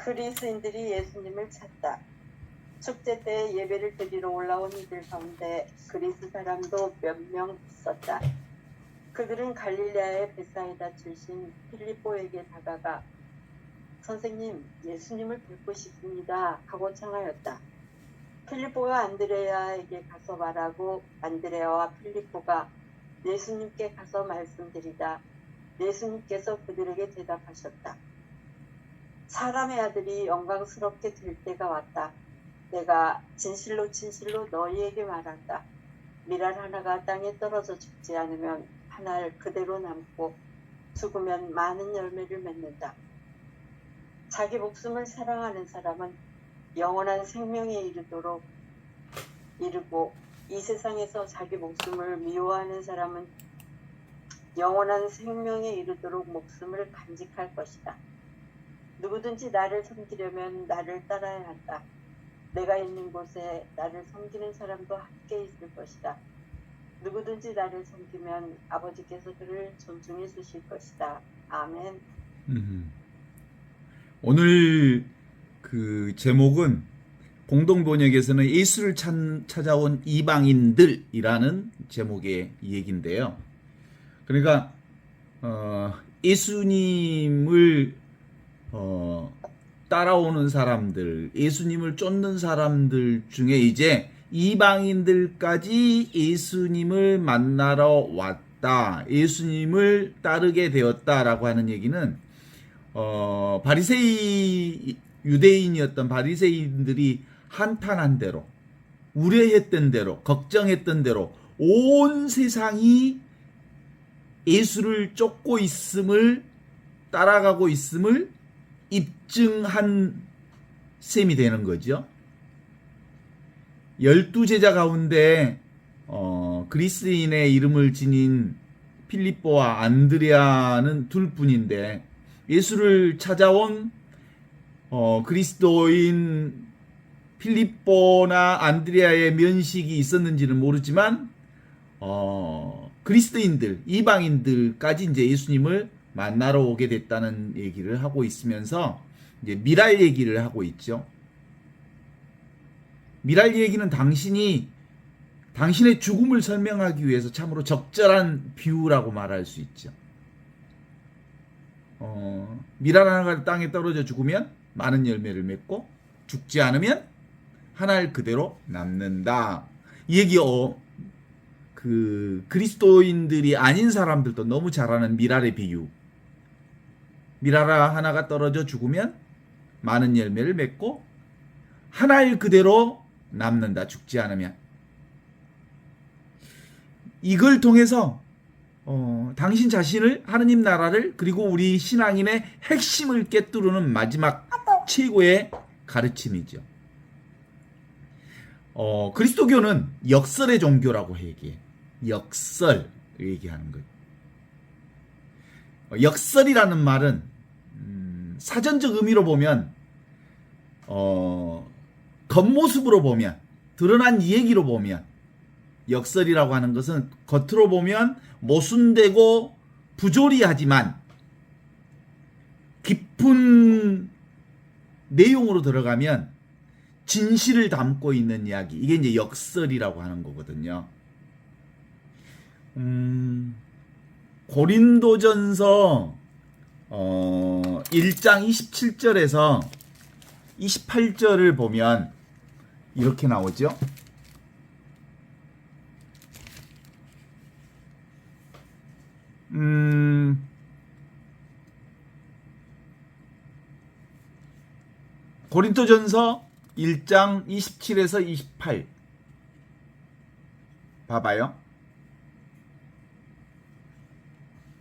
그리스인들이 예수님을 찾다. 축제 때 예배를 드리러 올라온 이들 가운데 그리스 사람도 몇 명 있었다. 그들은 갈릴레아의 베사이다 출신 필리포에게 다가가 선생님, 예수님을 뵙고 싶습니다 하고 청하였다. 필리포가 안드레아에게 가서 말하고 안드레아와 필리포가 예수님께 가서 말씀드리다 예수님께서 그들에게 대답하셨다. 사람의 아들이 영광스럽게 될 때가 왔다. 내가 진실로 진실로 너희에게 말한다. 밀알 하나가 땅에 떨어져 죽지 않으면 한 알 그대로 남고 죽으면 많은 열매를 맺는다. 자기 목숨을 사랑하는 사람은 영원한 생명에 이르고 이 세상에서 자기 목숨을 미워하는 사람은 영원한 생명에 이르도록 목숨을 간직할 것이다. 누구든지 나를 섬기려면 나를 따라야 한다. 내가 있는 곳에 나를 섬기는 사람도 함께 있을 것이다. 누구든지 나를 섬기면 아버지께서 그를 존중해 주실 것이다. 아멘. 오늘 그 제목은 공동 번역에서는 예수를 찾아온 이방인들이라는 제목의 얘기인데요. 그러니까 예수님을 따라오는 사람들, 예수님을 쫓는 사람들 중에 이제 이방인들까지 예수님을 만나러 왔다, 예수님을 따르게 되었다라고 하는 얘기는 유대인이었던 바리새인들이 한탄한 대로, 우려했던 대로, 걱정했던 대로 온 세상이 예수를 쫓고 있음을, 따라가고 있음을 입증한 셈이 되는 거죠. 12제자 가운데 그리스인의 이름을 지닌 필리포와 안드레아는 둘뿐인데 예수를 찾아온 그리스도인 필리포나 안드레아의 면식이 있었는지는 모르지만 그리스도인들, 이방인들까지 이제 예수님을 만나러 오게 됐다는 얘기를 하고 있으면서 이제 미랄 얘기를 하고 있죠. 미랄 얘기는 당신의 죽음을 설명하기 위해서 참으로 적절한 비유라고 말할 수 있죠. 미랄 하나가 땅에 떨어져 죽으면 많은 열매를 맺고 죽지 않으면 한 알 그대로 남는다. 이 얘기 그리스도인들이 아닌 사람들도 너무 잘 아는 미랄의 비유. 미랄 하나가 떨어져 죽으면 많은 열매를 맺고 한 알 그대로 남는다. 죽지 않으면. 이걸 통해서 당신 자신을, 하느님 나라를, 그리고 우리 신앙인의 핵심을 꿰뚫는 마지막 최고의 가르침이죠. 그리스도교는 역설의 종교라고 얘기해. 역설 얘기하는 거예요. 역설이라는 말은 사전적 의미로 보면 겉모습으로 보면, 드러난 얘기로 보면, 역설이라고 하는 것은 겉으로 보면 모순되고 부조리하지만 깊은 내용으로 들어가면 진실을 담고 있는 이야기, 이게 이제 역설이라고 하는 거거든요. 고린도전서 1장 27절에서 28절을 보면 이렇게 나오죠. 고린도전서 1장 27에서 28 봐봐요.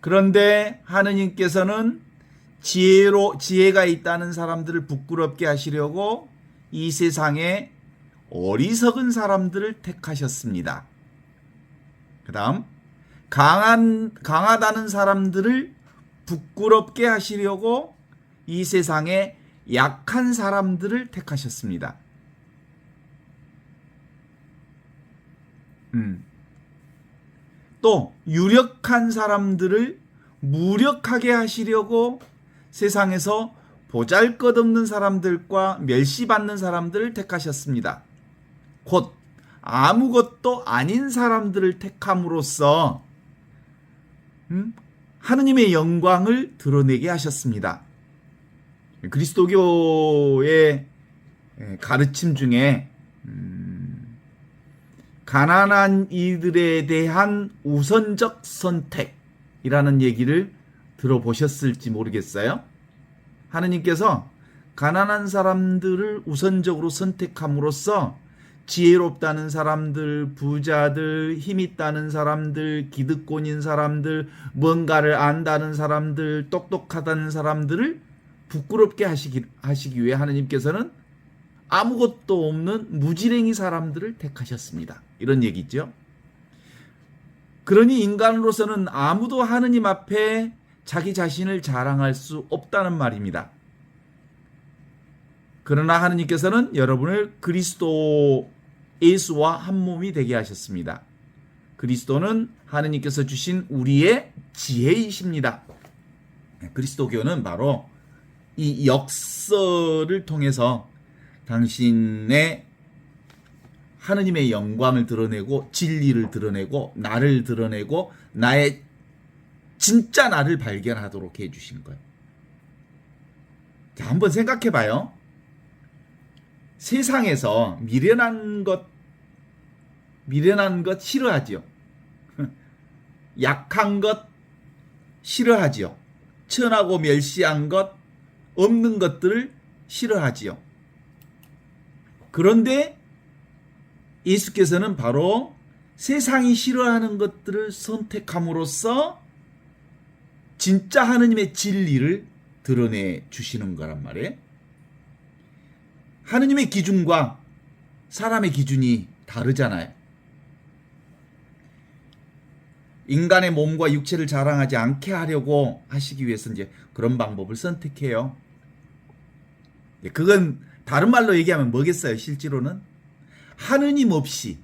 그런데 하느님께서는 지혜가 있다는 사람들을 부끄럽게 하시려고 이 세상에 어리석은 사람들을 택하셨습니다. 그 다음 강하다는 사람들을 부끄럽게 하시려고 이 세상에 약한 사람들을 택하셨습니다. 또 유력한 사람들을 무력하게 하시려고 세상에서 보잘것없는 사람들과 멸시받는 사람들을 택하셨습니다. 곧 아무것도 아닌 사람들을 택함으로써 하느님의 영광을 드러내게 하셨습니다. 그리스도교의 가르침 중에 가난한 이들에 대한 우선적 선택이라는 얘기를 들어보셨을지 모르겠어요. 하느님께서 가난한 사람들을 우선적으로 선택함으로써 지혜롭다는 사람들, 부자들, 힘있다는 사람들, 기득권인 사람들, 뭔가를 안다는 사람들, 똑똑하다는 사람들을 부끄럽게 하시기 위해 하느님께서는 아무것도 없는 무지랭이 사람들을 택하셨습니다. 이런 얘기죠. 그러니 인간으로서는 아무도 하느님 앞에 자기 자신을 자랑할 수 없다는 말입니다. 그러나 하느님께서는 여러분을 그리스도 예수와 한 몸이 되게 하셨습니다. 그리스도는 하느님께서 주신 우리의 지혜이십니다. 그리스도교는 바로 이 역사를 통해서 당신의 하느님의 영광을 드러내고 진리를 드러내고 나를 드러내고 나의 진짜 나를 발견하도록 해주신 거예요. 자, 한번 생각해 봐요. 세상에서 미련한 것 싫어하지요. 약한 것 싫어하지요. 천하고 멸시한 것, 없는 것들을 싫어하지요. 그런데 예수께서는 바로 세상이 싫어하는 것들을 선택함으로써 진짜 하느님의 진리를 드러내 주시는 거란 말이에요. 하느님의 기준과 사람의 기준이 다르잖아요. 인간의 몸과 육체를 자랑하지 않게 하려고 하시기 위해서 이제 그런 방법을 선택해요. 그건 다른 말로 얘기하면 뭐겠어요? 실제로는 하느님 없이,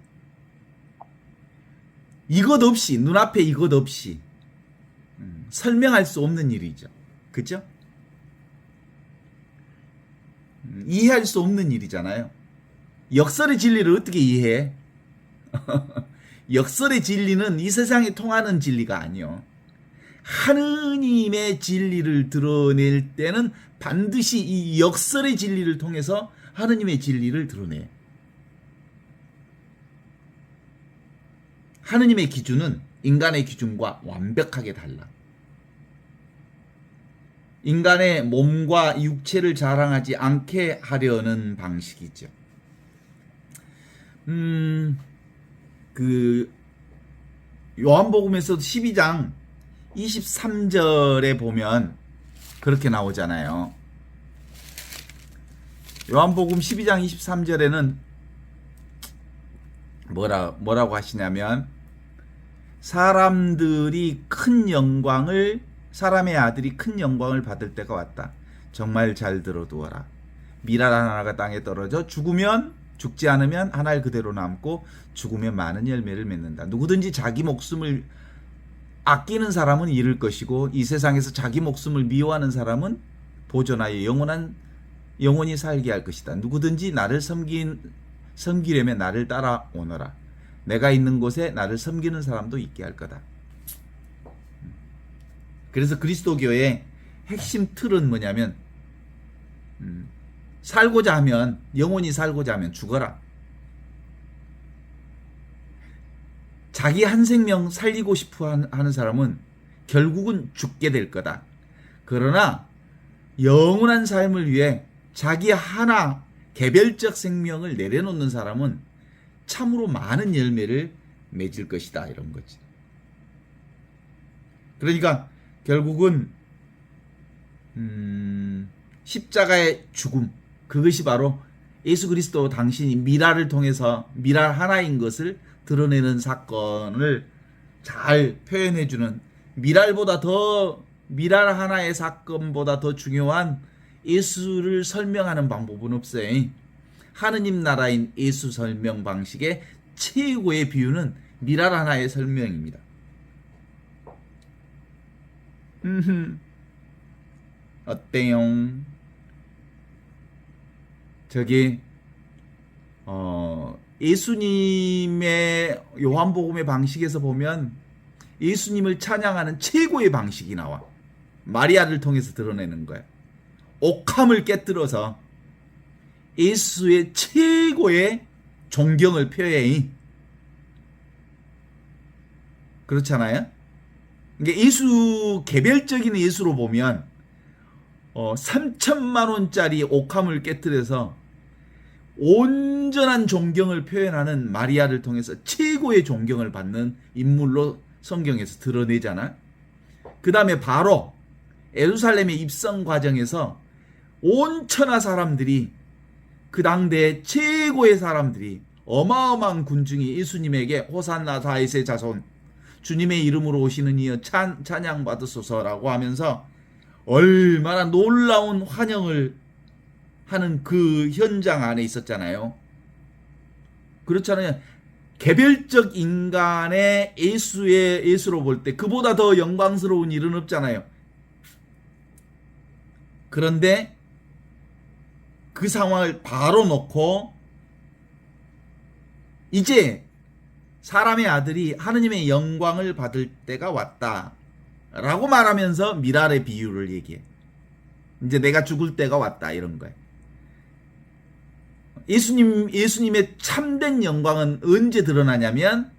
이것 없이, 눈앞에 이것 없이 설명할 수 없는 일이죠. 그죠? 이해할 수 없는 일이잖아요. 역설의 진리를 어떻게 이해해? 역설의 진리는 이 세상에 통하는 진리가 아니요. 하느님의 진리를 드러낼 때는 반드시 이 역설의 진리를 통해서 하느님의 진리를 드러내. 하느님의 기준은 인간의 기준과 완벽하게 달라. 인간의 몸과 육체를 자랑하지 않게 하려는 방식이죠. 요한복음에서도 12장 23절에 보면 그렇게 나오잖아요. 요한복음 12장 23절에는 뭐라고 하시냐면 사람의 아들이 큰 영광을 받을 때가 왔다. 정말 잘 들어두어라. 밀알 하나가 땅에 떨어져 죽지 않으면 한 알 그대로 남고 죽으면 많은 열매를 맺는다. 누구든지 자기 목숨을 아끼는 사람은 잃을 것이고 이 세상에서 자기 목숨을 미워하는 사람은 보존하여 영원히 살게 할 것이다. 누구든지 나를 섬기려면 나를 따라오너라. 내가 있는 곳에 나를 섬기는 사람도 있게 할 거다. 그래서 그리스도교의 핵심 틀은 뭐냐면 영원히 살고자 하면 죽어라. 자기 한 생명 살리고 싶어 하는 사람은 결국은 죽게 될 거다. 그러나 영원한 삶을 위해 자기 하나 개별적 생명을 내려놓는 사람은 참으로 많은 열매를 맺을 것이다. 이런 거지. 그러니까 결국은 십자가의 죽음, 그것이 바로 예수 그리스도 당신이 미랄을 통해서 미랄 하나인 것을 드러내는 사건을 잘 표현해주는, 미랄 하나의 사건보다 더 중요한 예수를 설명하는 방법은 없어요. 하느님 나라인 예수 설명 방식의 최고의 비유는 미랄 하나의 설명입니다. 어때요? 저기 예수님의 요한복음의 방식에서 보면 예수님을 찬양하는 최고의 방식이 나와. 마리아를 통해서 드러내는 거야. 옥함을 깨뜨려서 예수의 최고의 존경을 표해. 그렇잖아요? 그러니까 예수, 개별적인 예수로 보면 3천만 원짜리 옥함을 깨뜨려서 온전한 존경을 표현하는 마리아를 통해서 최고의 존경을 받는 인물로 성경에서 드러내잖아. 그 다음에 바로 예루살렘의 입성 과정에서 온 천하 사람들이, 그 당대의 최고의 사람들이, 어마어마한 군중이 예수님에게 호산나 다윗의 자손, 주님의 이름으로 오시는 이여 찬양 받으소서라고 하면서 얼마나 놀라운 환영을 하는 그 현장 안에 있었잖아요. 그렇잖아요. 개별적 인간의 예수로 볼 때 그보다 더 영광스러운 일은 없잖아요. 그런데 그 상황을 바로 놓고 이제 사람의 아들이 하느님의 영광을 받을 때가 왔다 라고 말하면서 미랄의 비유를 얘기해. 이제 내가 죽을 때가 왔다, 이런 거예요. 예수님의 참된 영광은 언제 드러나냐면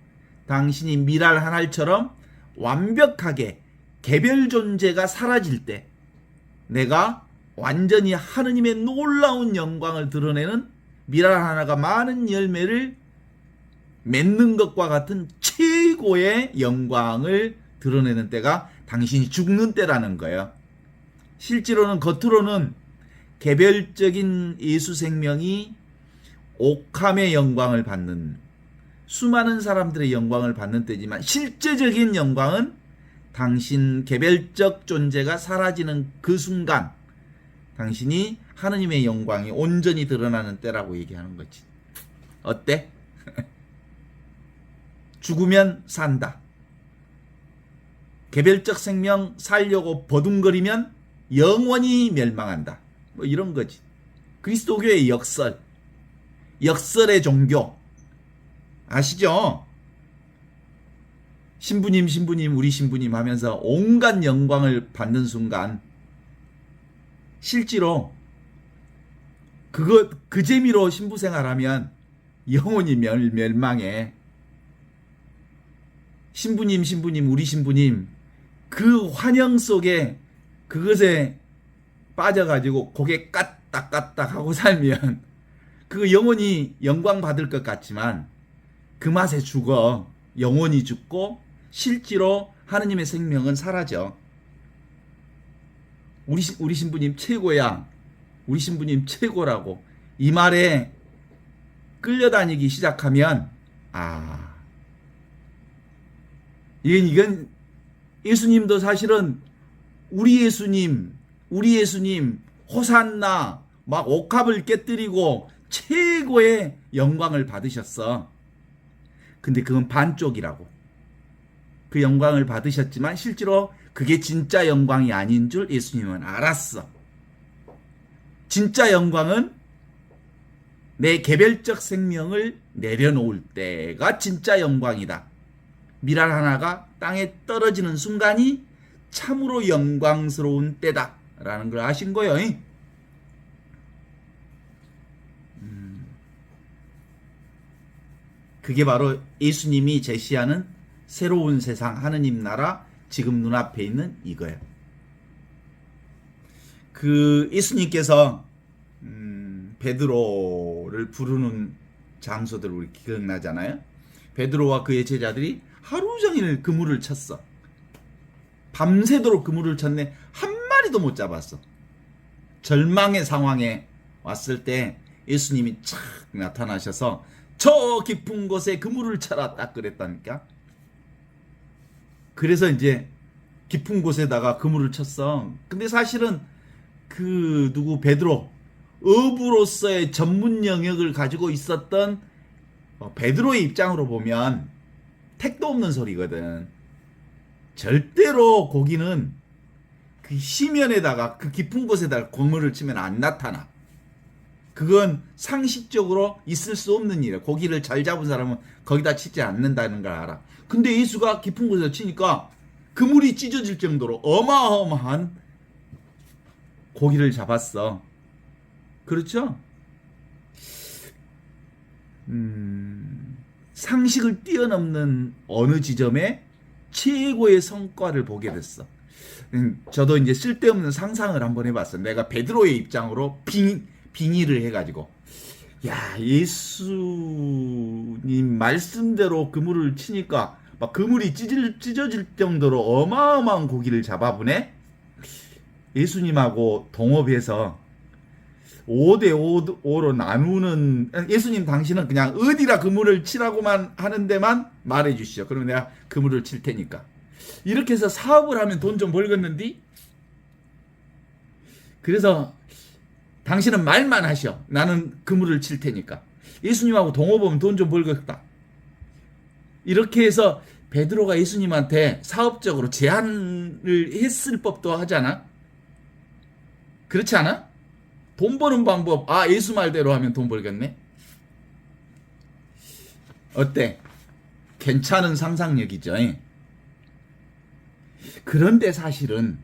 당신이 미랄 한 알처럼 완벽하게 개별 존재가 사라질 때, 내가 완전히 하느님의 놀라운 영광을 드러내는 미랄 하나가 많은 열매를 맺는 것과 같은 최고의 영광을 드러내는 때가 당신이 죽는 때라는 거예요. 실제로는 겉으로는 개별적인 예수 생명이 옥함의 영광을 받는, 수많은 사람들의 영광을 받는 때지만 실제적인 영광은 당신 개별적 존재가 사라지는 그 순간 당신이 하느님의 영광이 온전히 드러나는 때라고 얘기하는 거지. 어때? 죽으면 산다. 개별적 생명 살려고 버둥거리면 영원히 멸망한다. 뭐 이런 거지. 그리스도교의 역설의 종교 아시죠? 신부님 우리 신부님 하면서 온갖 영광을 받는 순간 실제로 그 재미로 신부 생활하면 영원히 멸망해. 신부님 우리 신부님 그 환영 속에 그것에 빠져가지고 고개 까딱까딱 하고 살면 그 영원히 영광 받을 것 같지만 그 맛에 죽어. 영원히 죽고 실제로 하느님의 생명은 사라져. 우리 신부님 최고야. 우리 신부님 최고라고 이 말에 끌려다니기 시작하면 이건 예수님도 사실은 우리 예수님 호산나 막 옥합을 깨뜨리고 최고의 영광을 받으셨어. 근데 그건 반쪽이라고. 그 영광을 받으셨지만 실제로 그게 진짜 영광이 아닌 줄 예수님은 알았어. 진짜 영광은 내 개별적 생명을 내려놓을 때가 진짜 영광이다. 미랄 하나가 땅에 떨어지는 순간이 참으로 영광스러운 때다 라는 걸 아신 거예요. 그게 바로 예수님이 제시하는 새로운 세상 하느님 나라 지금 눈앞에 있는 이거예요. 그 예수님께서 베드로를 부르는 장소들 우리 기억나잖아요. 베드로와 그의 제자들이 하루 종일 그물을 쳤어. 밤새도록 그물을 쳤네. 한 마리도 못 잡았어. 절망의 상황에 왔을 때 예수님이 착 나타나셔서 저 깊은 곳에 그물을 쳐라 딱 그랬다니까. 그래서 이제 깊은 곳에다가 그물을 쳤어. 근데 사실은 베드로 어부로서의 전문 영역을 가지고 있었던 베드로의 입장으로 보면 택도 없는 소리거든. 절대로 고기는 그 시면에다가 그 깊은 곳에다가 그물을 치면 안 나타나. 그건 상식적으로 있을 수 없는 일이야. 고기를 잘 잡은 사람은 거기다 치지 않는다는 걸 알아. 근데 예수가 깊은 곳에서 치니까 그물이 찢어질 정도로 어마어마한 고기를 잡았어. 그렇죠? 상식을 뛰어넘는 어느 지점에 최고의 성과를 보게 됐어. 저도 이제 쓸데없는 상상을 한번 해봤어. 내가 베드로의 입장으로 빙의를 해가지고, 야, 예수님 말씀대로 그물을 치니까 막 그물이 찢어질 정도로 어마어마한 고기를 잡아보네. 예수님하고 동업해서 5대5로 나누는, 예수님 당신은 그냥 어디라 그물을 치라고만 하는 데만 말해 주시죠. 그러면 내가 그물을 칠 테니까. 이렇게 해서 사업을 하면 돈 좀 벌겠는디? 그래서 당신은 말만 하셔. 나는 그물을 칠 테니까. 예수님하고 동업하면 돈 좀 벌겠다. 이렇게 해서 베드로가 예수님한테 사업적으로 제안을 했을 법도 하잖아. 그렇지 않아? 돈 버는 방법, 예수 말대로 하면 돈 벌겠네? 어때? 괜찮은 상상력이죠. 그런데 사실은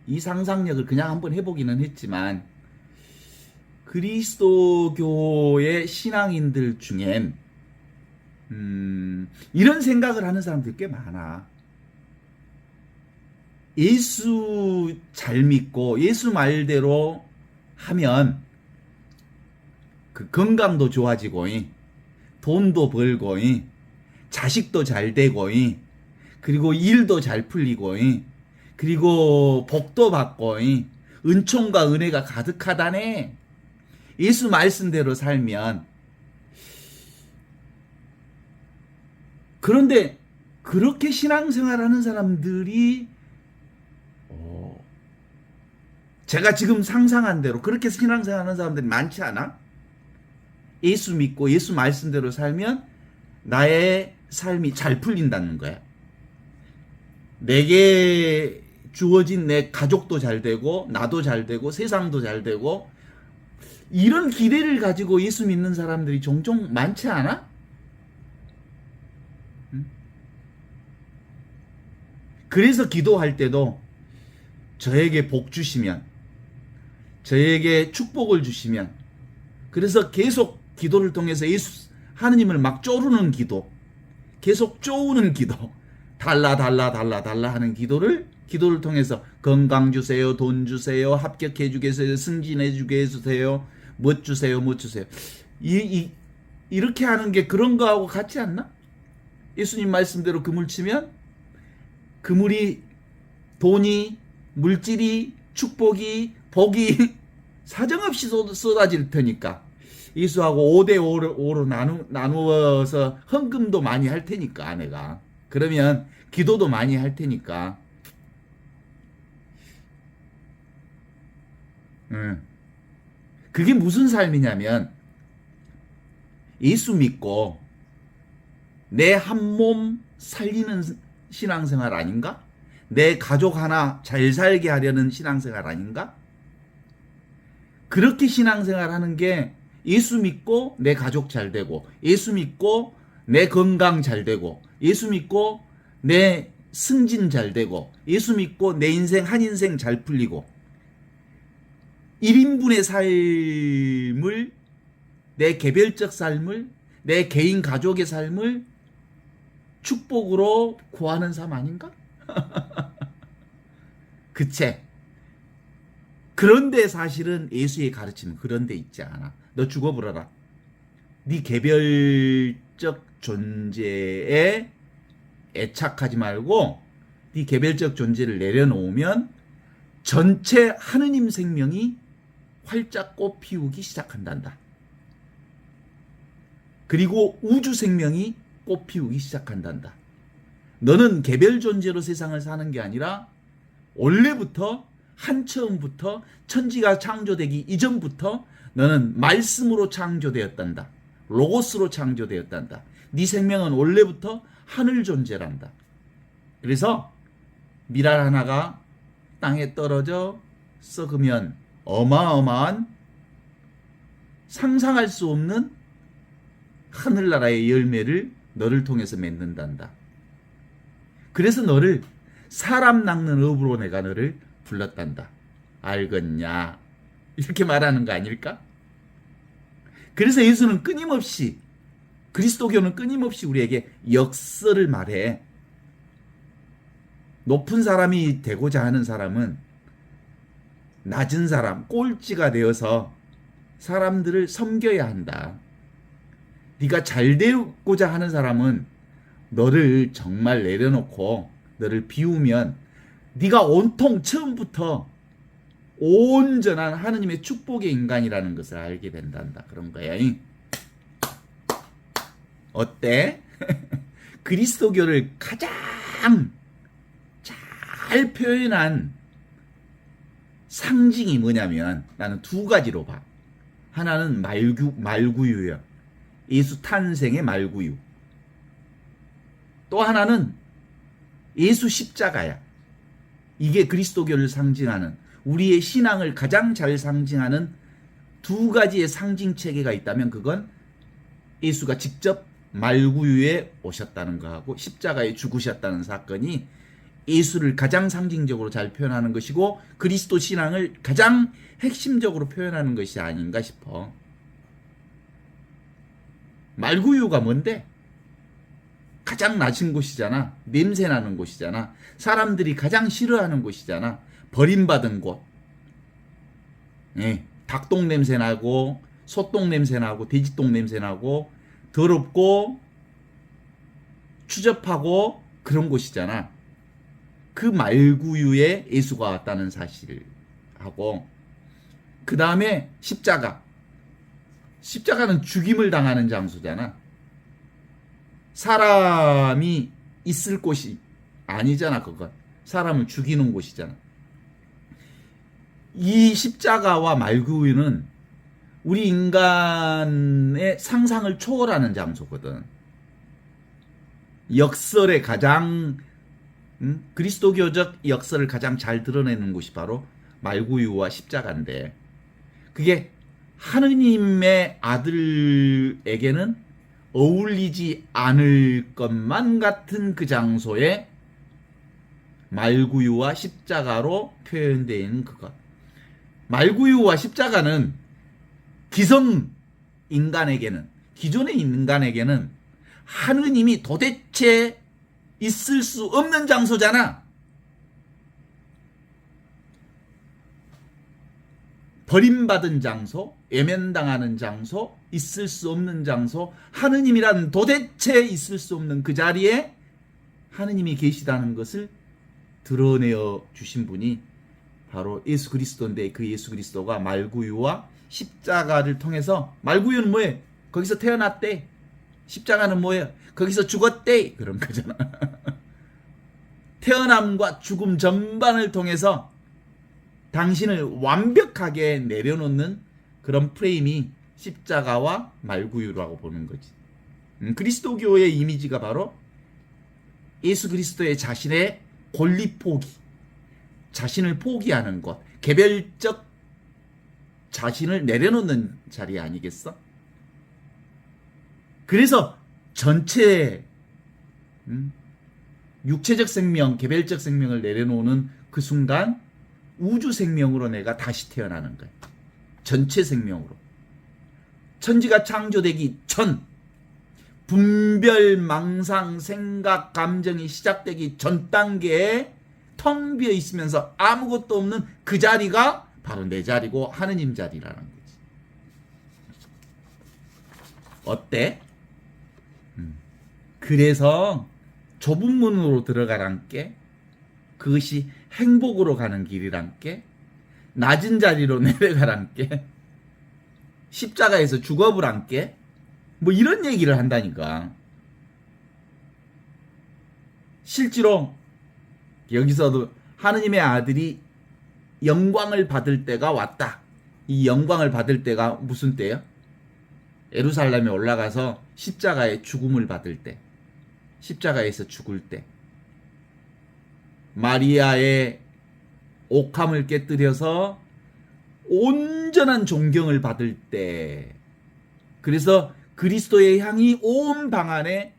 이 상상력을 그냥 한번 해보기는 했지만 그리스도교의 신앙인들 중엔 이런 생각을 하는 사람들이 꽤 많아. 예수 잘 믿고 예수 말대로 하면 그 건강도 좋아지고 돈도 벌고 자식도 잘 되고 그리고 일도 잘 풀리고 그리고 복도 받고 은총과 은혜가 가득하다네. 예수 말씀대로 살면. 그런데 그렇게 신앙생활하는 사람들이 제가 지금 상상한 대로 그렇게 신앙생활하는 사람들이 많지 않아? 예수 믿고 예수 말씀대로 살면 나의 삶이 잘 풀린다는 거야. 내게 주어진 내 가족도 잘 되고 나도 잘 되고 세상도 잘 되고 이런 기대를 가지고 예수 믿는 사람들이 종종 많지 않아? 그래서 기도할 때도 저에게 복 주시면, 저에게 축복을 주시면, 그래서 계속 기도를 통해서 하느님을 막 쪼르는 기도, 계속 쪼우는 기도, 달라 하는 기도를 통해서 건강 주세요, 돈 주세요, 합격해 주겠어요, 승진해 주겠어요, 못 주세요. 이렇게 하는 게 그런 거하고 같지 않나? 예수님 말씀대로 그물 치면 그물이, 돈이, 물질이, 축복이, 복이 사정없이 쏟아질 테니까 예수하고 5대5로 나누어서 헌금도 많이 할 테니까 내가. 그러면 기도도 많이 할 테니까. 그게 무슨 삶이냐면 예수 믿고 내 한 몸 살리는 신앙생활 아닌가? 내 가족 하나 잘 살게 하려는 신앙생활 아닌가? 그렇게 신앙생활 하는 게 예수 믿고 내 가족 잘 되고, 예수 믿고 내 건강 잘 되고, 예수 믿고 내 승진 잘 되고, 예수 믿고 내 인생 한 인생 잘 풀리고, 1인분의 삶을, 내 개별적 삶을, 내 개인 가족의 삶을 축복으로 구하는 삶 아닌가? 그치? 그런데 사실은 예수의 가르침은 그런 데 있지 않아. 너 죽어버려라. 네 개별적 존재에 애착하지 말고 네 개별적 존재를 내려놓으면 전체 하느님 생명이 활짝 꽃 피우기 시작한단다. 그리고 우주 생명이 꽃 피우기 시작한단다. 너는 개별 존재로 세상을 사는 게 아니라 원래부터 한처음부터 천지가 창조되기 이전부터 너는 말씀으로 창조되었단다. 로고스로 창조되었단다. 네 생명은 원래부터 하늘 존재란다. 그래서 밀알 하나가 땅에 떨어져 썩으면 어마어마한 상상할 수 없는 하늘나라의 열매를 너를 통해서 맺는단다. 그래서 너를 사람 낚는 업으로 내가 너를 불렀단다. 알겠냐? 이렇게 말하는 거 아닐까? 그래서 예수는 끊임없이, 그리스도교는 끊임없이 우리에게 역설을 말해. 높은 사람이 되고자 하는 사람은 낮은 사람, 꼴찌가 되어서 사람들을 섬겨야 한다. 네가 잘 되고자 하는 사람은 너를 정말 내려놓고 너를 비우면 네가 온통 처음부터 온전한 하느님의 축복의 인간이라는 것을 알게 된단다. 그런 거야. 어때? 그리스도교를 가장 잘 표현한 상징이 뭐냐면 나는 두 가지로 봐. 하나는 말구유야. 예수 탄생의 말구유. 또 하나는 예수 십자가야. 이게 그리스도교를 상징하는, 우리의 신앙을 가장 잘 상징하는 두 가지의 상징 체계가 있다면 그건 예수가 직접 말구유에 오셨다는 거하고 십자가에 죽으셨다는 사건이 예수를 가장 상징적으로 잘 표현하는 것이고 그리스도 신앙을 가장 핵심적으로 표현하는 것이 아닌가 싶어. 말구유가 뭔데? 가장 낮은 곳이잖아. 냄새나는 곳이잖아. 사람들이 가장 싫어하는 곳이잖아. 버림받은 곳. 닭똥 냄새나고 소똥 냄새나고 돼지똥 냄새나고 더럽고 추접하고 그런 곳이잖아. 그 말구유에 예수가 왔다는 사실하고 그 다음에 십자가. 십자가는 죽임을 당하는 장소잖아. 사람이 있을 곳이 아니잖아. 그건 사람을 죽이는 곳이잖아. 이 십자가와 말구유는 우리 인간의 상상을 초월하는 장소거든. 역설의 가장 그리스도교적 역설을 가장 잘 드러내는 곳이 바로 말구유와 십자가인데 그게 하느님의 아들에게는 어울리지 않을 것만 같은 그 장소에 말구유와 십자가로 표현되어 있는 그것. 말구유와 십자가는 기성 인간에게는, 기존의 인간에게는 하느님이 도대체 있을 수 없는 장소잖아. 버림받은 장소, 외면당하는 장소, 있을 수 없는 장소, 하느님이란 도대체 있을 수 없는 그 자리에 하느님이 계시다는 것을 드러내어 주신 분이 바로 예수 그리스도인데 그 예수 그리스도가 말구유와 십자가를 통해서 말구유는 뭐예요? 거기서 태어났대. 십자가는 뭐예요? 거기서 죽었대. 그런 거잖아. 태어남과 죽음 전반을 통해서 당신을 완벽하게 내려놓는 그런 프레임이 십자가와 말구유라고 보는 거지. 그리스도교의 이미지가 바로 예수 그리스도의 자신의 권리 포기, 자신을 포기하는 것, 개별적 자신을 내려놓는 자리 아니겠어? 그래서 전체 육체적 생명, 개별적 생명을 내려놓는 그 순간 우주 생명으로 내가 다시 태어나는 거야. 전체 생명으로. 천지가 창조되기 전, 분별, 망상, 생각, 감정이 시작되기 전 단계에 텅 비어 있으면서 아무것도 없는 그 자리가 바로 내 자리고 하느님 자리라는 거지. 어때? 그래서 좁은 문으로 들어가란께, 그것이 행복으로 가는 길이란께, 낮은 자리로 내려가란께, 십자가에서 죽어보란께, 뭐 이런 얘기를 한다니까. 실제로 여기서도 하느님의 아들이 영광을 받을 때가 왔다. 이 영광을 받을 때가 무슨 때요? 예루살렘에 올라가서 십자가의 죽음을 받을 때, 십자가에서 죽을 때, 마리아의 옥함을 깨뜨려서 온전한 존경을 받을 때 그래서 그리스도의 향이 온 방 안에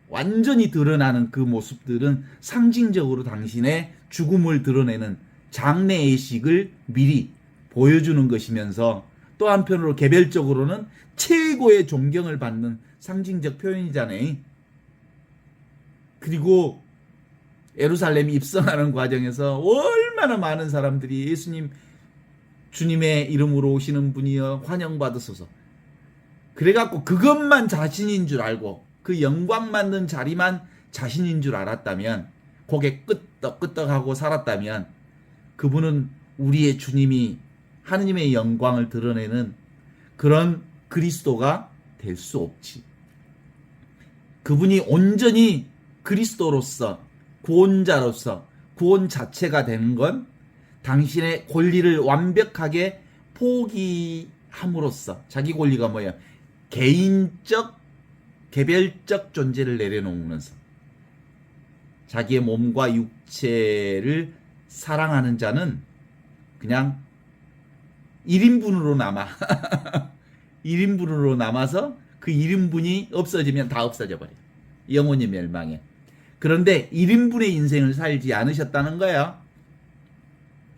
완전히 드러나는 그 모습들은 상징적으로 당신의 죽음을 드러내는 장례의식을 미리 보여주는 것이면서 또 한편으로 개별적으로는 최고의 존경을 받는 상징적 표현이잖아요. 그리고 예루살렘 입성하는 과정에서 얼마나 많은 사람들이 예수님 주님의 이름으로 오시는 분이여 환영받으소서. 그래갖고 그것만 자신인 줄 알고 그 영광 받는 자리만 자신인 줄 알았다면, 고개 끄떡끄떡하고 살았다면 그분은 우리의 주님이 하느님의 영광을 드러내는 그런 그리스도가 될 수 없지. 그분이 온전히 그리스도로서, 구원자로서 구원 자체가 되는 건 당신의 권리를 완벽하게 포기함으로써, 자기 권리가 뭐예요? 개인적 개별적 존재를 내려놓으면서 자기의 몸과 육체를 사랑하는 자는 그냥 1인분으로 남아 1인분으로 남아서 그 1인분이 없어지면 다 없어져 버려요. 영혼이 멸망해. 그런데 1인분의 인생을 살지 않으셨다는 거예요.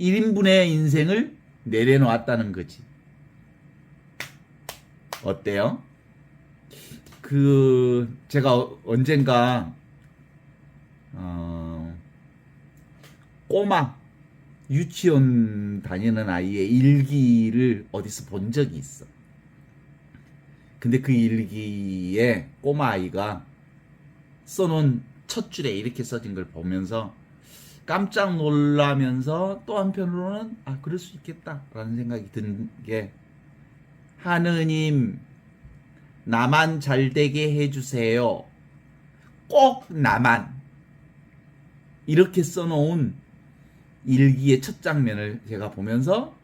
1인분의 인생을 내려놓았다는 거지. 어때요? 제가 언젠가 꼬마 유치원 다니는 아이의 일기를 어디서 본 적이 있어. 근데 그 일기에 꼬마 아이가 써놓은 첫 줄에 이렇게 써진 걸 보면서 깜짝 놀라면서 또 한편으로는 그럴 수 있겠다라는 생각이 든 게, 하느님 나만 잘되게 해주세요. 꼭 나만. 이렇게 써놓은 일기의 첫 장면을 제가 보면서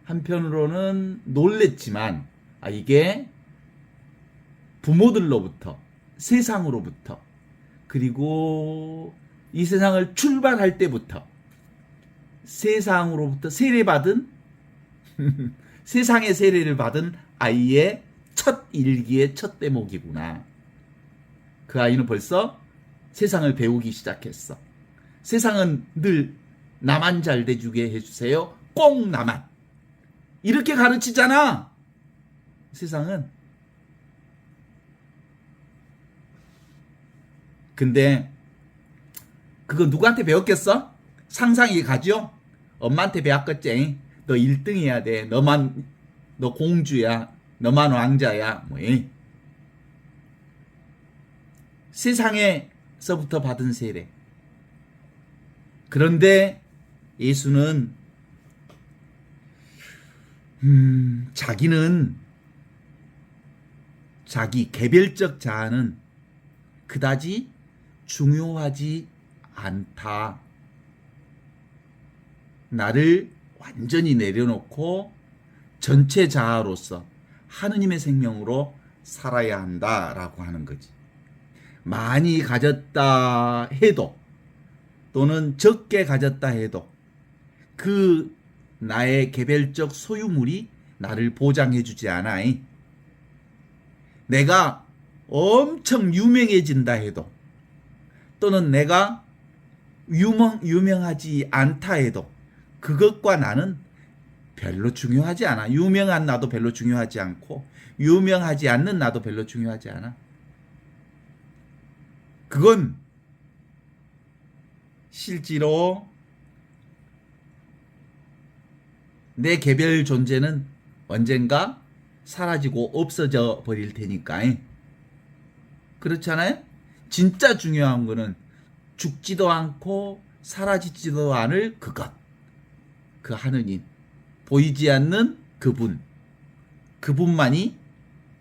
한편으로는 놀랬지만, 이게 부모들로부터, 세상으로부터, 그리고 이 세상을 출발할 때부터 세상으로부터 세례받은 세상의 세례를 받은 아이의 첫 일기의 첫 대목이구나. 그 아이는 벌써 세상을 배우기 시작했어. 세상은 늘 나만 잘 돼주게 해주세요. 꼭 나만. 이렇게 가르치잖아. 세상은. 근데 그거 누구한테 배웠겠어? 상상이 가죠? 엄마한테 배웠겠지. 너 1등 해야 돼. 너 공주야. 너만 왕자야. 세상에서부터 받은 세례. 그런데 예수는 자기 개별적 자아는 그다지 중요하지 않다. 나를 완전히 내려놓고 전체 자아로서 하느님의 생명으로 살아야 한다라고 하는 거지. 많이 가졌다 해도 또는 적게 가졌다 해도 그 나의 개별적 소유물이 나를 보장해주지 않아. 내가 엄청 유명해진다 해도 또는 내가 유명하지 않다 해도 그것과 나는 별로 중요하지 않아. 유명한 나도 별로 중요하지 않고 유명하지 않는 나도 별로 중요하지 않아. 그건 실제로 내 개별 존재는 언젠가 사라지고 없어져 버릴 테니까. 그렇잖아요? 진짜 중요한 거는 죽지도 않고 사라지지도 않을 그것. 그 하느님. 보이지 않는 그분만이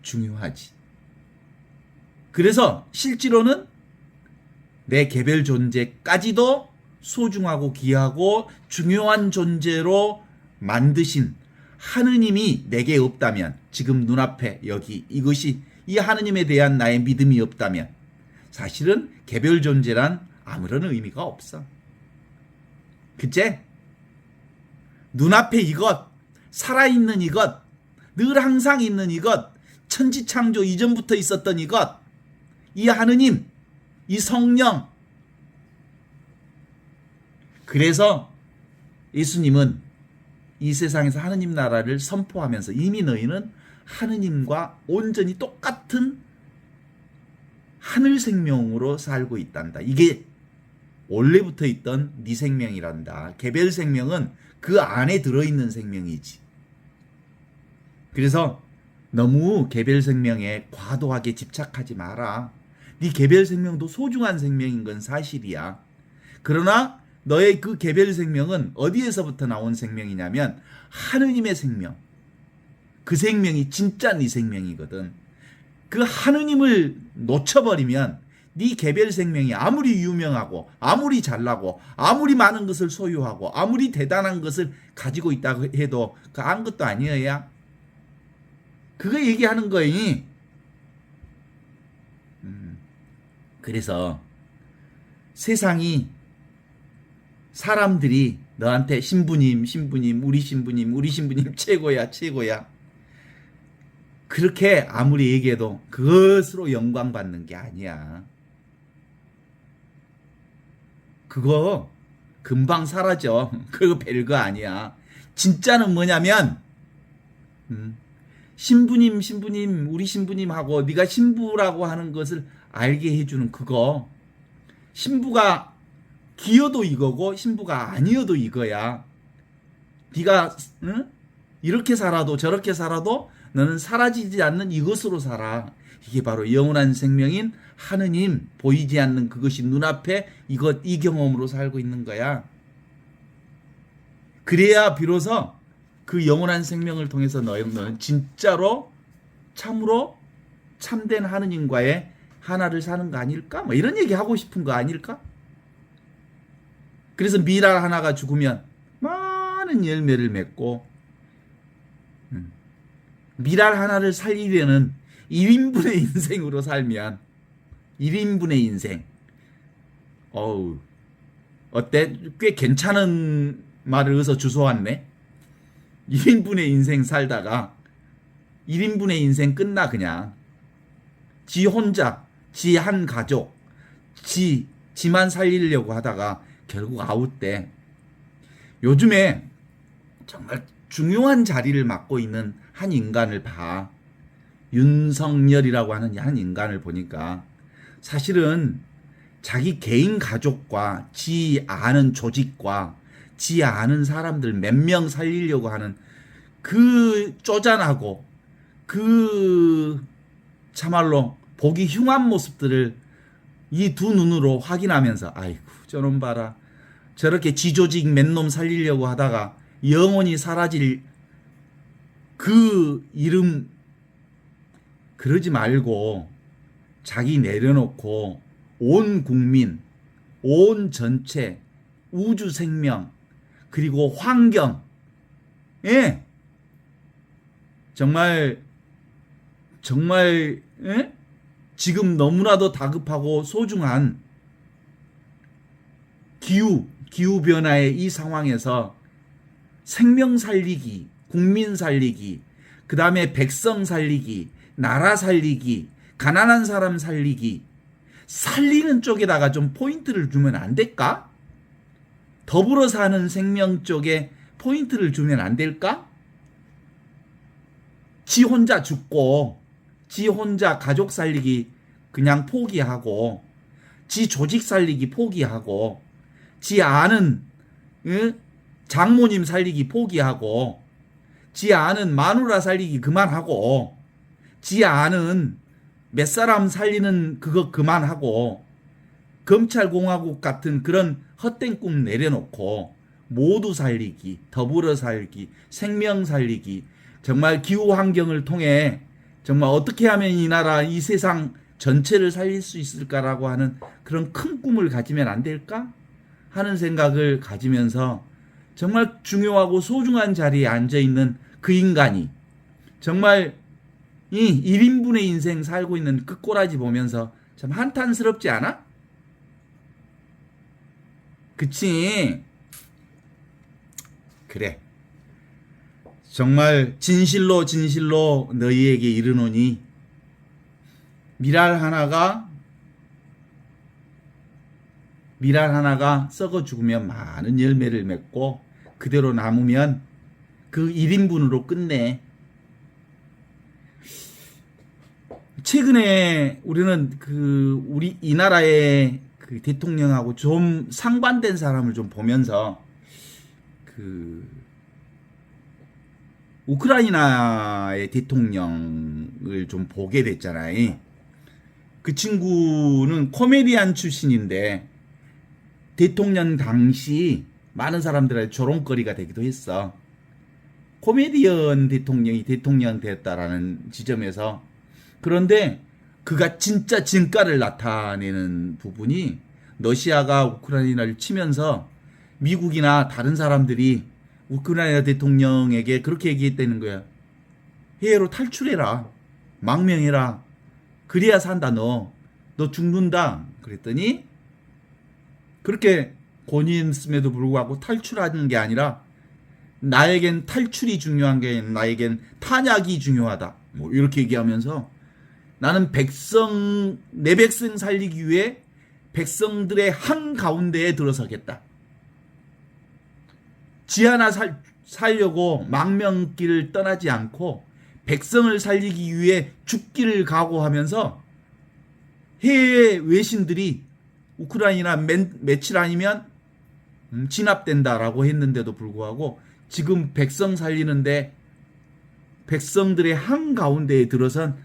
중요하지. 그래서 실제로는 내 개별 존재까지도 소중하고 귀하고 중요한 존재로 만드신 하느님이 내게 없다면, 지금 눈앞에 여기 이것이 이 하느님에 대한 나의 믿음이 없다면 사실은 개별 존재란 아무런 의미가 없어. 그치? 눈앞에 이것, 살아있는 이것, 늘 항상 있는 이것, 천지창조 이전부터 있었던 이것, 이 하느님, 이 성령. 그래서 예수님은 이 세상에서 하느님 나라를 선포하면서 이미 너희는 하느님과 온전히 똑같은 하늘 생명으로 살고 있단다. 이게 원래부터 있던 네 생명이란다. 개별 생명은 그 안에 들어있는 생명이지. 그래서 너무 개별 생명에 과도하게 집착하지 마라. 네 개별 생명도 소중한 생명인 건 사실이야. 그러나 너의 그 개별 생명은 어디에서부터 나온 생명이냐면 하느님의 생명. 그 생명이 진짜 네 생명이거든. 그 하느님을 놓쳐버리면 네 개별 생명이 아무리 유명하고 아무리 잘나고 아무리 많은 것을 소유하고 아무리 대단한 것을 가지고 있다고 해도 그 아무것도 아니어야. 그거 얘기하는 거니. 그래서 세상이 사람들이 너한테 신부님, 우리 신부님 최고야, 최고야. 그렇게 아무리 얘기해도 그것으로 영광 받는 게 아니야. 그거 금방 사라져. 그거 별거 아니야. 진짜는 뭐냐면 신부님, 우리 신부님하고 네가 신부라고 하는 것을 알게 해주는 그거. 신부가 기여도 이거고 신부가 아니어도 이거야. 네가 이렇게 살아도 저렇게 살아도 너는 사라지지 않는 이것으로 살아. 이게 바로 영원한 생명인 하느님, 보이지 않는 그것이 눈앞에 이 경험으로 살고 있는 거야. 그래야 비로소 그 영원한 생명을 통해서 너는 진짜로 참으로 참된 하느님과의 하나를 사는 거 아닐까? 뭐 이런 얘기 하고 싶은 거 아닐까? 그래서 미랄 하나가 죽으면 많은 열매를 맺고 미랄 하나를 살리려는 1인분의 인생으로 살면 1인분의 인생. 어우, 어때? 꽤 괜찮은 말을 어서 주워왔네. 1인분의 인생 살다가 1인분의 인생 끝나 그냥. 지 혼자, 지 한 가족, 지만 살리려고 하다가 결국 아웃돼. 요즘에 정말 중요한 자리를 맡고 있는 한 인간을 봐. 윤석열이라고 하는 한 인간을 보니까 사실은 자기 개인 가족과 지 아는 조직과 지 아는 사람들 몇 명 살리려고 하는 그 쪼잔하고 그 참말로 보기 흉한 모습들을 이 두 눈으로 확인하면서 아이고 저놈 봐라. 저렇게 지 조직 몇 놈 살리려고 하다가 영원히 사라질 그 이름. 그러지 말고 자기 내려놓고 온 국민, 온 전체, 우주 생명, 그리고 환경, 예, 정말 예? 지금 너무나도 다급하고 소중한 기후 변화의 이 상황에서 생명 살리기, 국민 살리기, 그 다음에 백성 살리기, 나라 살리기, 가난한 사람 살리기, 살리는 쪽에다가 좀 포인트를 주면 안 될까? 더불어 사는 생명 쪽에 포인트를 주면 안 될까? 지 혼자 죽고, 지 혼자 가족 살리기 그냥 포기하고, 지 조직 살리기 포기하고, 지 아는 장모님 살리기 포기하고, 지 아는 마누라 살리기 그만하고, 지 아는 몇 사람 살리는 그거 그만하고, 검찰공화국 같은 그런 헛된 꿈 내려놓고 모두 살리기, 더불어 살기, 생명 살리기, 정말 기후 환경을 통해 정말 어떻게 하면 이 나라, 이 세상 전체를 살릴 수 있을까라고 하는 그런 큰 꿈을 가지면 안 될까 하는 생각을 가지면서 정말 중요하고 소중한 자리에 앉아있는 그 인간이 정말 이 1인분의 인생 살고 있는 그 꼬라지 보면서 참 한탄스럽지 않아? 그치? 그래. 정말 진실로 진실로 너희에게 이르노니 밀알 하나가 썩어 죽으면 많은 열매를 맺고 그대로 남으면 그 1인분으로 끝내. 최근에 우리는 우리 이 나라의 그 대통령하고 좀 상반된 사람을 좀 보면서 우크라이나의 대통령을 좀 보게 됐잖아요. 그 친구는 코미디언 출신인데 대통령 당시 많은 사람들의 조롱거리가 되기도 했어. 코미디언 대통령이 대통령 됐다라는 지점에서. 그런데 그가 진짜 진가를 나타내는 부분이 러시아가 우크라이나를 치면서 미국이나 다른 사람들이 우크라이나 대통령에게 그렇게 얘기했다는 거야. 해외로 탈출해라. 망명해라. 그래야 산다 너 죽는다. 그랬더니 그렇게 권유했음에도 불구하고 탈출하는 게 아니라 나에겐 탈출이 중요한 게 아니라 나에겐 탄약이 중요하다. 뭐 이렇게 얘기하면서 나는 내 백성 살리기 위해 백성들의 한가운데에 들어서겠다. 지 하나 살려고 망명길을 떠나지 않고 백성을 살리기 위해 죽기를 각오하면서 해외 외신들이 우크라이나 며칠 아니면 진압된다라고 했는데도 불구하고 지금 백성 살리는데 백성들의 한가운데에 들어선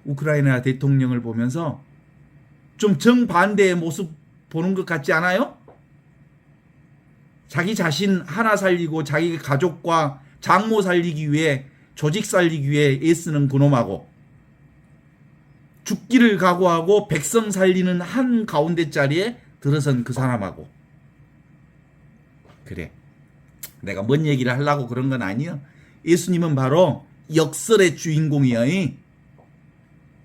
우크라이나 대통령을 보면서 좀 정반대의 모습 보는 것 같지 않아요? 자기 자신 하나 살리고 자기 가족과 장모 살리기 위해 조직 살리기 위해 애쓰는 그놈하고 죽기를 각오하고 백성 살리는 한 가운데 자리에 들어선 그 사람하고. 그래, 내가 뭔 얘기를 하려고 그런 건 아니야. 예수님은 바로 역설의 주인공이야.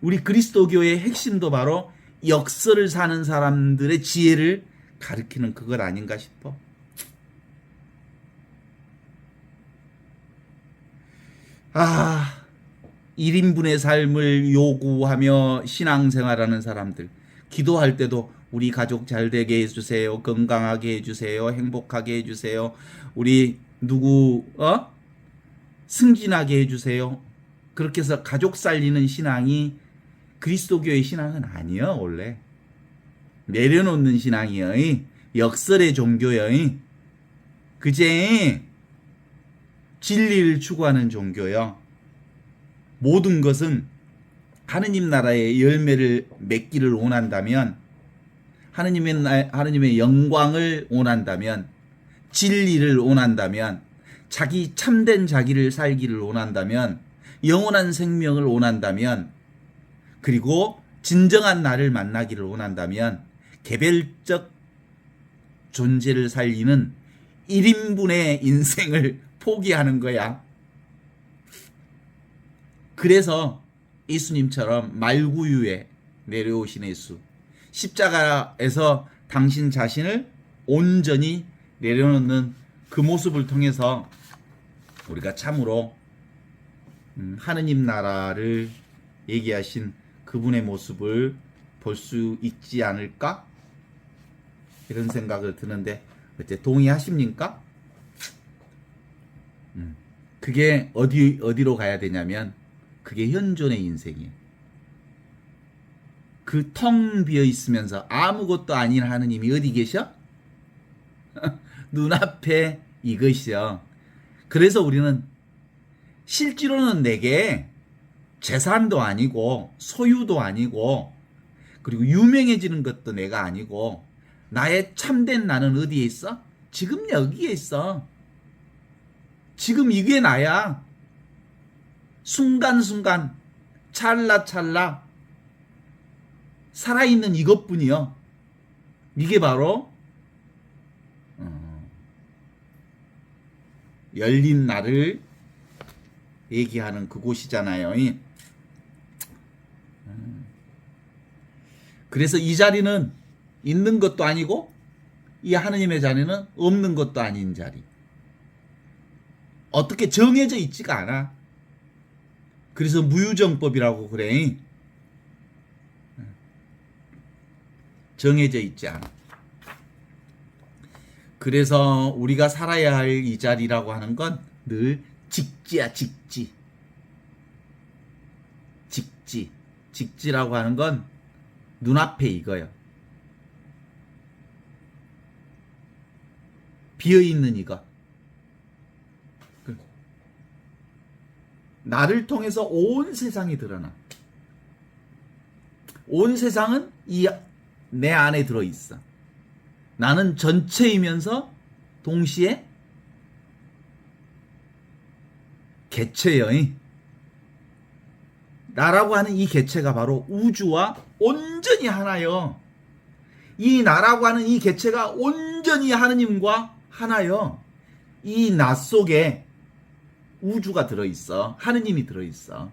우리 그리스도교의 핵심도 바로 역설을 사는 사람들의 지혜를 가리키는 그것 아닌가 싶어. 아, 1인분의 삶을 요구하며 신앙생활하는 사람들, 기도할 때도 우리 가족 잘 되게 해주세요, 건강하게 해주세요, 행복하게 해주세요, 우리 누구 승진하게 해주세요. 그렇게 해서 가족 살리는 신앙이 그리스도교의 신앙은 아니야. 원래 내려놓는 신앙이야. 역설의 종교야. 그제 진리를 추구하는 종교야. 모든 것은 하느님 나라의 열매를 맺기를 원한다면, 하느님의 영광을 원한다면, 진리를 원한다면, 자기 참된 자기를 살기를 원한다면, 영원한 생명을 원한다면, 그리고 진정한 나를 만나기를 원한다면 개별적 존재를 살리는 1인분의 인생을 포기하는 거야. 그래서 예수님처럼 말구유에 내려오신 예수, 십자가에서 당신 자신을 온전히 내려놓는 그 모습을 통해서 우리가 참으로 하느님 나라를 얘기하신 그분의 모습을 볼 수 있지 않을까? 이런 생각을 드는데 어째 동의하십니까? 그게 어디로 가야 되냐면 그게 현존의 인생이에요. 그 텅 비어 있으면서 아무것도 아닌 하느님이 어디 계셔? 눈앞에 이것이요. 그래서 우리는 실제로는 내게 재산도 아니고 소유도 아니고 그리고 유명해지는 것도 내가 아니고 나의 참된 나는 어디에 있어? 지금 여기에 있어. 지금 이게 나야. 순간순간 찰나찰나 살아있는 이것뿐이요. 이게 바로 열린 나를 얘기하는 그곳이잖아요. 그래서 이 자리는 있는 것도 아니고 이 하느님의 자리는 없는 것도 아닌 자리. 어떻게 정해져 있지가 않아. 그래서 무유정법이라고 그래. 정해져 있지 않아. 그래서 우리가 살아야 할 이 자리라고 하는 건 늘 직지야, 직지. 직지. 직지라고 하는 건 눈앞에 이거요. 비어있는 이것. 나를 통해서 온 세상이 드러나. 온 세상은 내 안에 들어있어. 나는 전체이면서 동시에 개체여. 나라고 하는 이 개체가 바로 우주와 온전히 하나여. 이 나라고 하는 이 개체가 온전히 하느님과 하나여. 이 나 속에 우주가 들어있어. 하느님이 들어있어.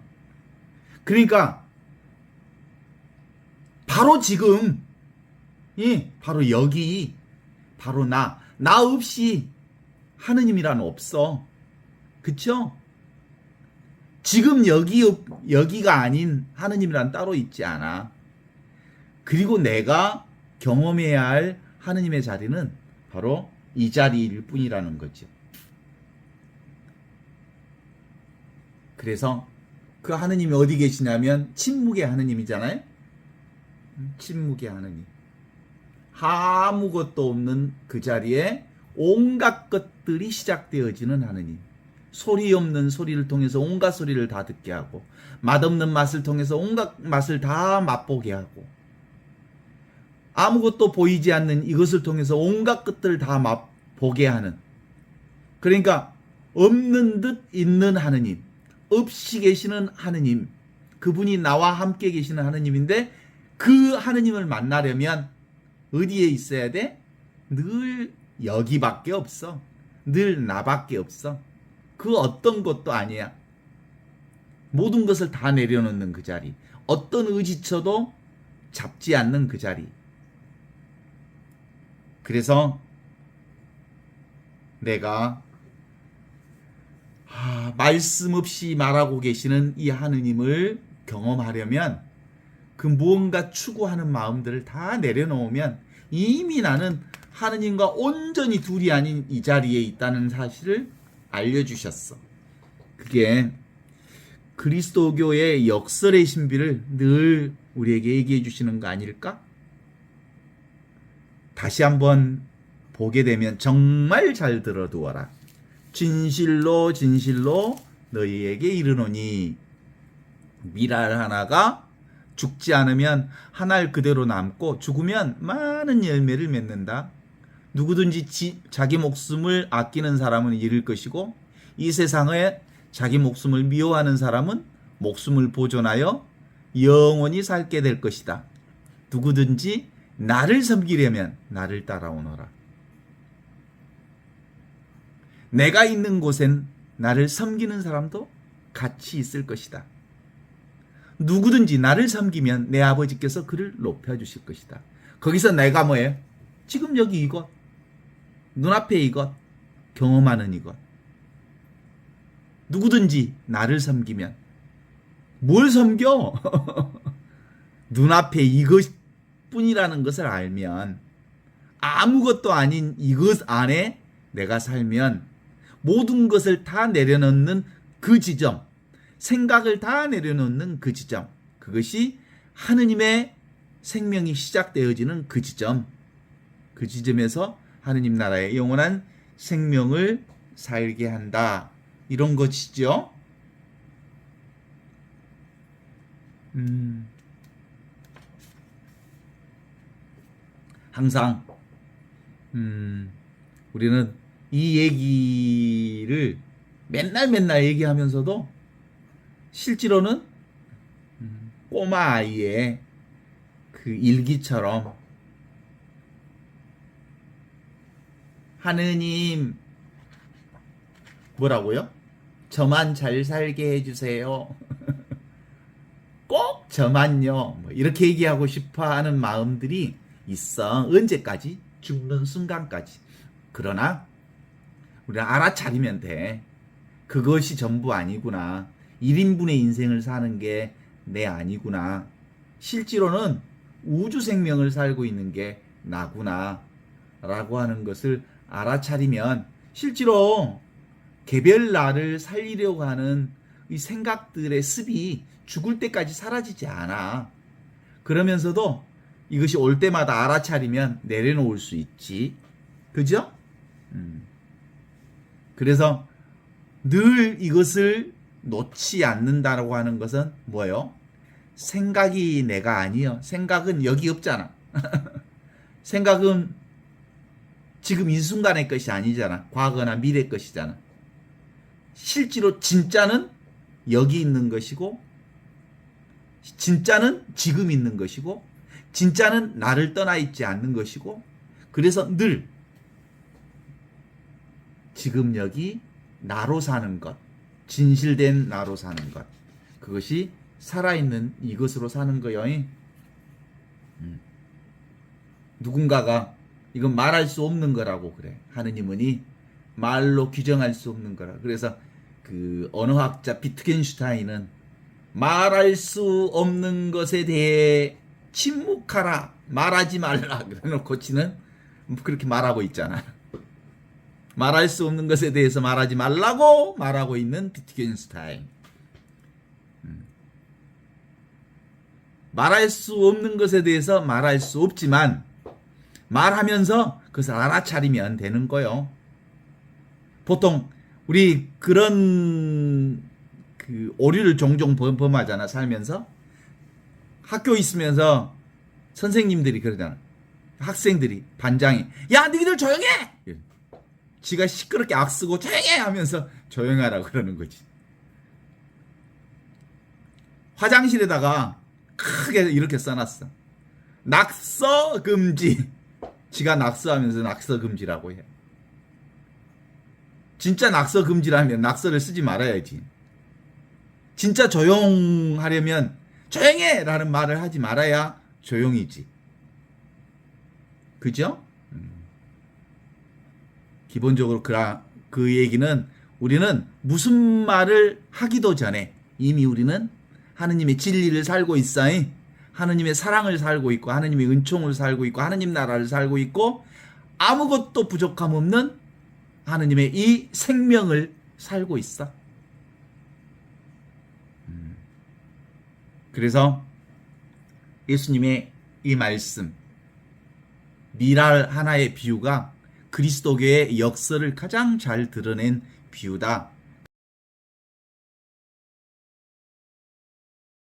그러니까 바로 지금 바로 여기 바로 나 없이 하느님이란 없어. 그쵸? 지금 여기가 아닌 하느님이란 따로 있지 않아. 그리고 내가 경험해야 할 하느님의 자리는 바로 이 자리일 뿐이라는 거죠. 그래서 그 하느님이 어디 계시냐면 침묵의 하느님이잖아요. 침묵의 하느님. 아무것도 없는 그 자리에 온갖 것들이 시작되어지는 하느님. 소리 없는 소리를 통해서 온갖 소리를 다 듣게 하고, 맛없는 맛을 통해서 온갖 맛을 다 맛보게 하고, 아무것도 보이지 않는 이것을 통해서 온갖 것들을 다 맛보게 하는, 그러니까 없는 듯 있는 하느님, 없이 계시는 하느님, 그분이 나와 함께 계시는 하느님인데, 그 하느님을 만나려면 어디에 있어야 돼? 늘 여기밖에 없어. 늘 나밖에 없어. 그 어떤 것도 아니야. 모든 것을 다 내려놓는 그 자리. 어떤 의지처도 잡지 않는 그 자리. 그래서 내가 말씀 없이 말하고 계시는 이 하느님을 경험하려면 그 무언가 추구하는 마음들을 다 내려놓으면 이미 나는 하느님과 온전히 둘이 아닌 이 자리에 있다는 사실을 알려주셨어. 그게 그리스도교의 역설의 신비를 늘 우리에게 얘기해 주시는 거 아닐까? 다시 한번 보게 되면 정말 잘 들어두어라. 진실로 진실로 너희에게 이르노니 밀알 하나가 죽지 않으면 한 알 그대로 남고 죽으면 많은 열매를 맺는다. 누구든지 자기 목숨을 아끼는 사람은 잃을 것이고 이 세상에 자기 목숨을 미워하는 사람은 목숨을 보존하여 영원히 살게 될 것이다. 누구든지 나를 섬기려면 나를 따라오너라. 내가 있는 곳엔 나를 섬기는 사람도 같이 있을 것이다. 누구든지 나를 섬기면 내 아버지께서 그를 높여주실 것이다. 거기서 내가 뭐예요? 지금 여기 이것, 눈앞에 이것, 경험하는 이것. 누구든지 나를 섬기면 뭘 섬겨? 눈앞에 이것뿐이라는 것을 알면 아무것도 아닌 이것 안에 내가 살면 모든 것을 다 내려놓는 그 지점, 생각을 다 내려놓는 그 지점, 그것이 하느님의 생명이 시작되어지는 그 지점, 그 지점에서 하느님 나라의 영원한 생명을 살게 한다. 이런 것이죠. 항상 우리는 이 얘기를 맨날 얘기하면서도 실제로는 꼬마 아이의 그 일기처럼 하느님 뭐라고요? 저만 잘 살게 해주세요. 꼭 저만요. 뭐 이렇게 얘기하고 싶어하는 마음들이 있어. 언제까지? 죽는 순간까지. 그러나 우리는 알아차리면 돼. 그것이 전부 아니구나. 1인분의 인생을 사는 게 내 아니구나. 실제로는 우주 생명을 살고 있는 게 나구나. 라고 하는 것을 알아차리면 실제로 개별 나를 살리려고 하는 이 생각들의 습이 죽을 때까지 사라지지 않아. 그러면서도 이것이 올 때마다 알아차리면 내려놓을 수 있지. 그죠? 그래서 늘 이것을 놓지 않는다라고 하는 것은 뭐예요? 생각이 내가 아니요. 생각은 여기 없잖아. 생각은 지금 이 순간의 것이 아니잖아. 과거나 미래 것이잖아. 실제로 진짜는 여기 있는 것이고, 진짜는 지금 있는 것이고, 진짜는 나를 떠나 있지 않는 것이고, 그래서 늘 지금 여기 나로 사는 것, 진실된 나로 사는 것, 그것이 살아있는 이것으로 사는 거요. 누군가가 이건 말할 수 없는 거라고 그래. 하느님은이 말로 규정할 수 없는 거라. 그래서 그 언어학자 비트겐슈타인은 말할 수 없는 것에 대해 침묵하라, 말하지 말라 그래놓고 지는 그렇게 말하고 있잖아. 말할 수 없는 것에 대해서 말하지 말라고 말하고 있는 비트겐슈타인. 말할 수 없는 것에 대해서 말할 수 없지만 말하면서 그것을 알아차리면 되는 거요. 보통 우리 그런 그 오류를 종종 범하잖아. 살면서 학교 있으면서 선생님들이 그러잖아. 학생들이 반장이 야 너희들 조용해. 지가 시끄럽게 악쓰고 조용해 하면서 조용하라고 그러는 거지. 화장실에다가 크게 이렇게 써놨어. 낙서 금지. 지가 낙서하면서 낙서 금지라고 해. 진짜 낙서 금지라면 낙서를 쓰지 말아야지. 진짜 조용하려면 조용해! 라는 말을 하지 말아야 조용이지. 그죠? 기본적으로 그 얘기는 우리는 무슨 말을 하기도 전에 이미 우리는 하느님의 진리를 살고 있어. 하느님의 사랑을 살고 있고 하느님의 은총을 살고 있고 하느님 나라를 살고 있고 아무것도 부족함 없는 하느님의 이 생명을 살고 있어. 그래서 예수님의 이 말씀, 미랄 하나의 비유가 그리스도교의 역사를 가장 잘 드러낸 비유다.